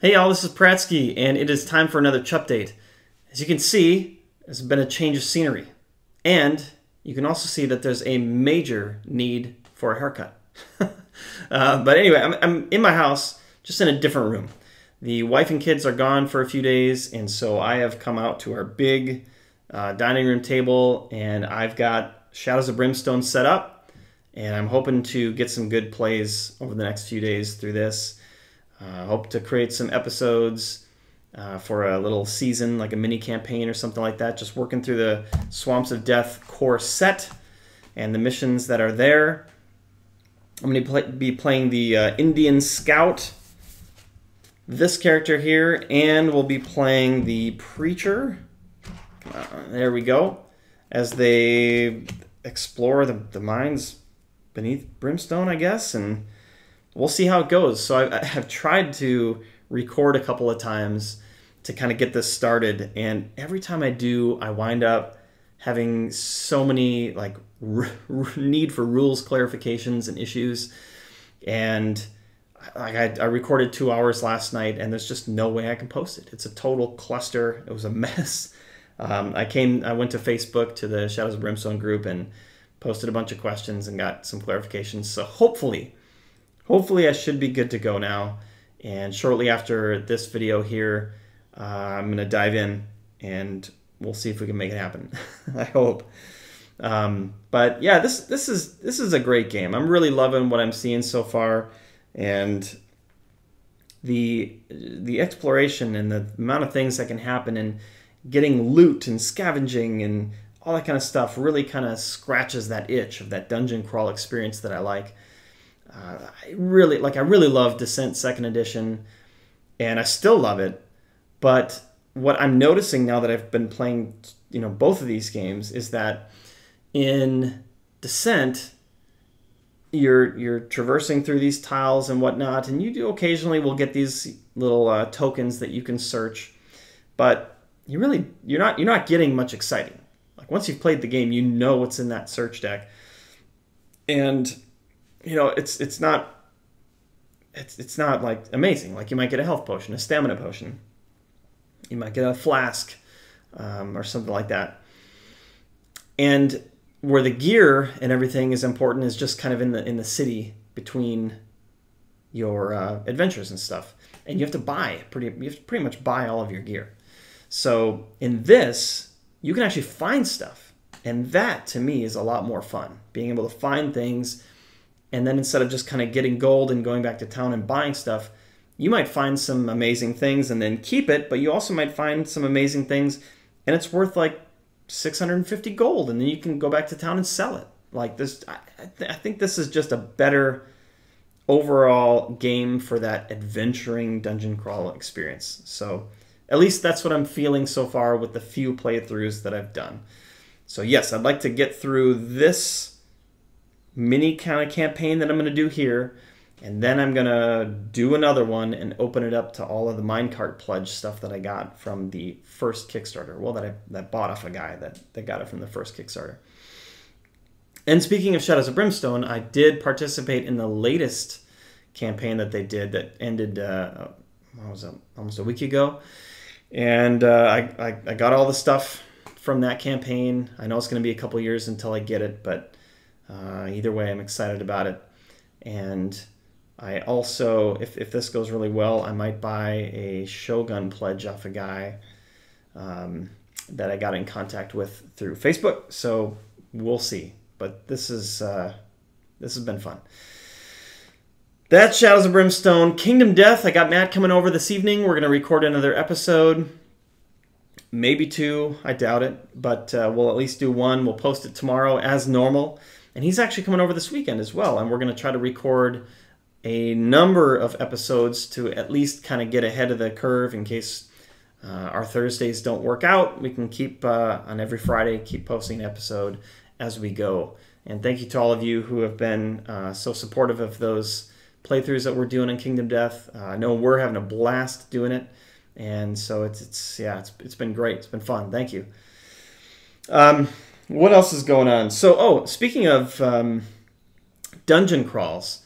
Hey y'all, this is Prattski, and it is time for another Chupdate. As you can see, there's been a change of scenery. And you can also see that there's a major need for a haircut. But anyway, I'm in my house, just in a different room. The wife and kids are gone for a few days, and so I have come out to our big dining room table, and I've got Shadows of Brimstone set up, and I'm hoping to get some good plays over the next few days through this. Hope to create some episodes for a little season, like a mini campaign or something like that. Just working through the Swamps of Death core set and the missions that are there. I'm going to be playing the Indian Scout, this character here, and we'll be playing the Preacher. There we go. As they explore the mines beneath Brimstone, I guess, and we'll see how it goes. So I've tried to record a couple of times to kind of get this started, and every time I do, I wind up having so many like need for rules clarifications and issues. And I recorded 2 hours last night, and there's just no way I can post it. It's a total cluster. It was a mess. I went to Facebook to the Shadows of Brimstone group and posted a bunch of questions and got some clarifications. So hopefully I should be good to go now. And shortly after this video here, I'm going to dive in and we'll see if we can make it happen. I hope. But yeah, this is a great game. I'm really loving what I'm seeing so far, and the exploration and the amount of things that can happen and getting loot and scavenging and all that kind of stuff really kind of scratches that itch of that dungeon crawl experience that I like. I really love Descent 2nd Edition, and I still love it. But what I'm noticing now that I've been playing, both of these games, is that in Descent, you're traversing through these tiles and whatnot, and you occasionally will get these little tokens that you can search, but you're not getting much exciting. Like once you've played the game, you know what's in that search deck, and it's not like amazing. Like you might get a health potion, a stamina potion. You might get a flask or something like that. And where the gear and everything is important is just kind of in the city between your adventures and stuff. And you have to pretty much buy all of your gear. So in this, you can actually find stuff. And that to me is a lot more fun. Being able to find things, and then instead of just kind of getting gold and going back to town and buying stuff, you might find some amazing things and then keep it, but you also might find some amazing things and it's worth like 650 gold, and then you can go back to town and sell it. Like this, I think this is just a better overall game for that adventuring dungeon crawl experience. So at least that's what I'm feeling so far with the few playthroughs that I've done. So yes, I'd like to get through this mini kind of campaign that I'm going to do here, and then I'm going to do another one and open it up to all of the minecart pledge stuff that I got from the first Kickstarter. Well, that I bought off a guy that got it from the first Kickstarter. And speaking of Shadows of Brimstone, I did participate in the latest campaign that they did that ended, what was it, almost a week ago. And I got all the stuff from that campaign. I know it's going to be a couple years until I get it, but either way, I'm excited about it. And I also, if this goes really well, I might buy a Shogun pledge off a guy that I got in contact with through Facebook. So we'll see. But this has been fun. That's Shadows of Brimstone. Kingdom Death, I got Matt coming over this evening. We're going to record another episode. Maybe two, I doubt it. But we'll at least do one. We'll post it tomorrow as normal. And he's actually coming over this weekend as well. And we're going to try to record a number of episodes to at least kind of get ahead of the curve in case our Thursdays don't work out. We can keep on every Friday, keep posting an episode as we go. And thank you to all of you who have been so supportive of those playthroughs that we're doing in Kingdom Death. I know we're having a blast doing it, and so it's been great. It's been fun. Thank you. What else is going on? So, speaking of dungeon crawls,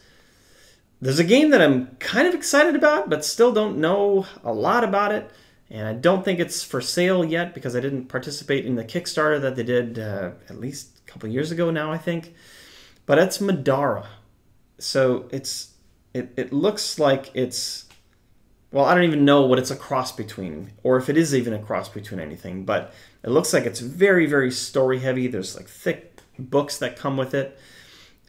There's a game that I'm kind of excited about, but still don't know a lot about it. And I don't think it's for sale yet because I didn't participate in the Kickstarter that they did at least a couple years ago now, I think. But it's Madara. So it looks like it's, well, I don't even know what it's a cross between, or if it is even a cross between anything. But it looks like it's very, very story heavy. There's like thick books that come with it.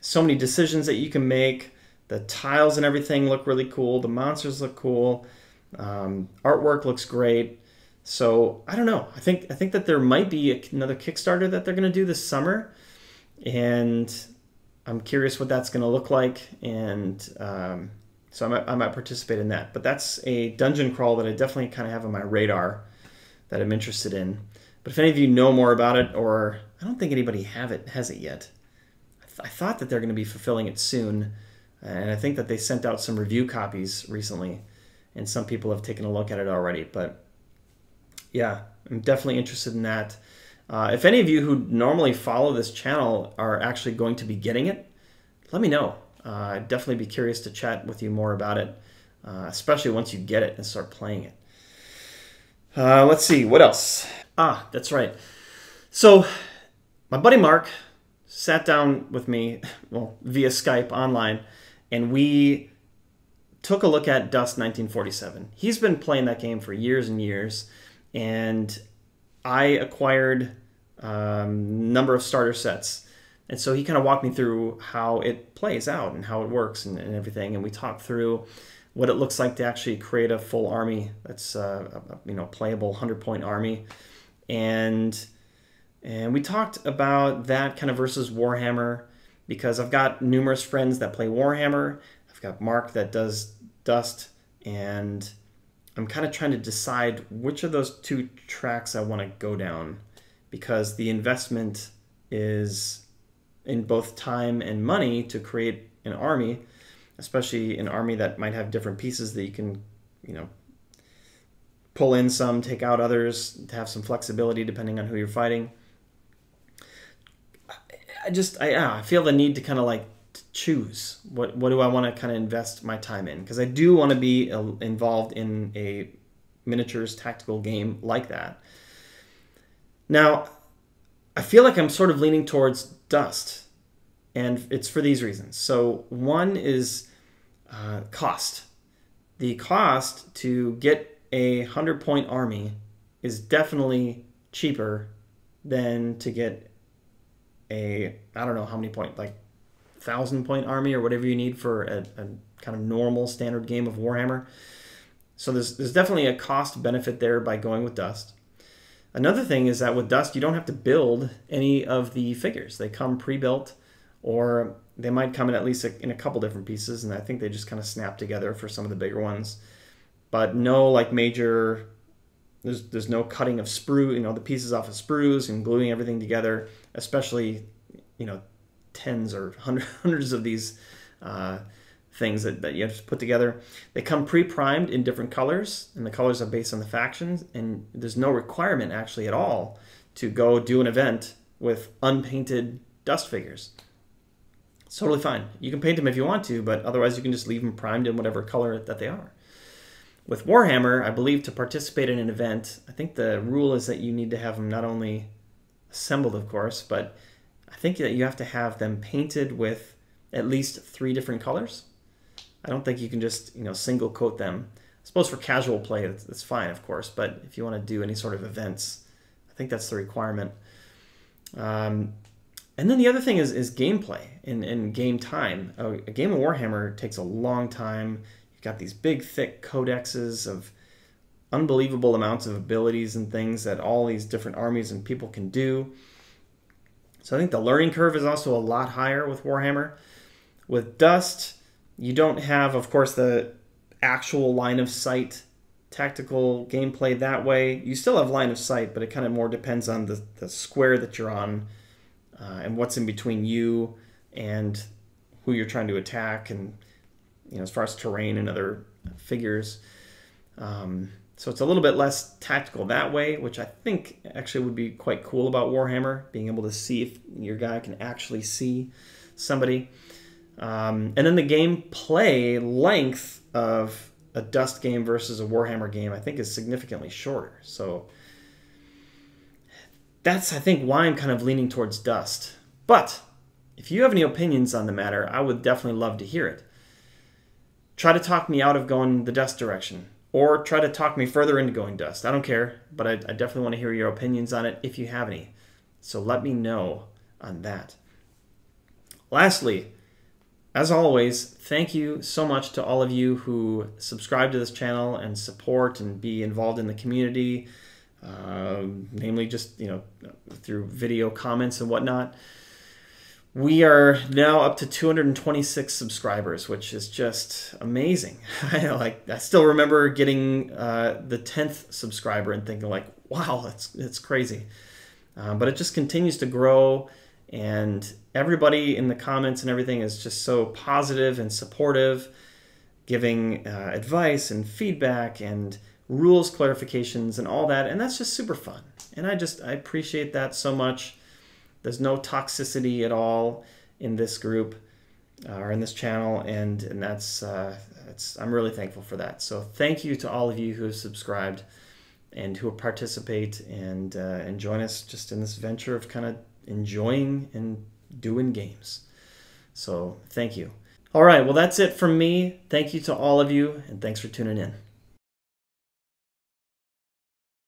So many decisions that you can make. The tiles and everything look really cool. The monsters look cool. Artwork looks great. So I don't know. I think that there might be another Kickstarter that they're going to do this summer, and I'm curious what that's going to look like. And so I might participate in that. But that's a dungeon crawl that I definitely kind of have on my radar that I'm interested in. But if any of you know more about it, or I don't think anybody has it yet. I thought that they're going to be fulfilling it soon. And I think that they sent out some review copies recently, and some people have taken a look at it already. But yeah, I'm definitely interested in that. If any of you who normally follow this channel are actually going to be getting it, let me know. I'd definitely be curious to chat with you more about it, especially once you get it and start playing it. Let's see, what else? Ah, that's right. So my buddy Mark sat down with me, well, via Skype online, and we took a look at Dust 1947. He's been playing that game for years and years, and I acquired a number of starter sets. And so he kind of walked me through how it plays out and how it works and everything. And we talked through what it looks like to actually create a full army that's playable 100-point army. And we talked about that kind of versus Warhammer, because I've got numerous friends that play Warhammer. I've got Mark that does Dust, and I'm kind of trying to decide which of those two tracks I want to go down, because the investment is in both time and money to create an army, especially an army that might have different pieces that you can, pull in some, take out others, to have some flexibility depending on who you're fighting. I feel the need to kind of like choose what do I want to kind of invest my time in, because I do want to be involved in a miniatures tactical game like that. Now, I feel like I'm sort of leaning towards Dust, and it's for these reasons. So one is cost. The cost to get a 100-point army is definitely cheaper than to get a, I don't know how many point, like 1,000-point army or whatever you need for a kind of normal standard game of Warhammer. So there's definitely a cost benefit there by going with Dust. Another thing is that with Dust, you don't have to build any of the figures. They come pre-built, or they might come in at least in a couple different pieces, and I think they just kind of snap together for some of the bigger ones. But no like major, there's no cutting of sprue, the pieces off of sprues and gluing everything together, especially, tens or hundreds of these things that you have to put together. They come pre-primed in different colors, and the colors are based on the factions, and there's no requirement actually at all to go do an event with unpainted Dust figures. It's totally fine. You can paint them if you want to, but otherwise you can just leave them primed in whatever color that they are. With Warhammer, I believe to participate in an event, I think the rule is that you need to have them not only assembled, of course, but I think that you have to have them painted with at least 3 different colors. I don't think you can just, single coat them. I suppose for casual play, that's fine, of course, but if you want to do any sort of events, I think that's the requirement. And then the other thing is gameplay and game time. A game of Warhammer takes a long time. You've got these big, thick codexes of unbelievable amounts of abilities and things that all these different armies and people can do. So I think the learning curve is also a lot higher with Warhammer. With Dust, you don't have, of course, the actual line of sight tactical gameplay that way. You still have line of sight, but it kind of more depends on the square that you're on and what's in between you and who you're trying to attack, and as far as terrain and other figures. So it's a little bit less tactical that way, which I think actually would be quite cool about Warhammer, being able to see if your guy can actually see somebody. And then the gameplay length of a Dust game versus a Warhammer game, I think, is significantly shorter. So that's, I think, why I'm kind of leaning towards Dust. But if you have any opinions on the matter, I would definitely love to hear it. Try to talk me out of going the Dust direction, or try to talk me further into going Dust. I don't care, but I definitely want to hear your opinions on it if you have any. So let me know on that. Lastly, as always, thank you so much to all of you who subscribe to this channel and support and be involved in the community, namely just, through video comments and whatnot. We are now up to 226 subscribers, which is just amazing. I still remember getting the 10th subscriber and thinking like, wow, that's crazy. But it just continues to grow, and everybody in the comments and everything is just so positive and supportive, giving advice and feedback and rules clarifications and all that, and that's just super fun. And I appreciate that so much. There's no toxicity at all in this group or in this channel, and that's I'm really thankful for that. So thank you to all of you who have subscribed and who participate and join us just in this venture of kind of enjoying and doing games. So thank you. All right, well, that's it from me. Thank you to all of you, and thanks for tuning in.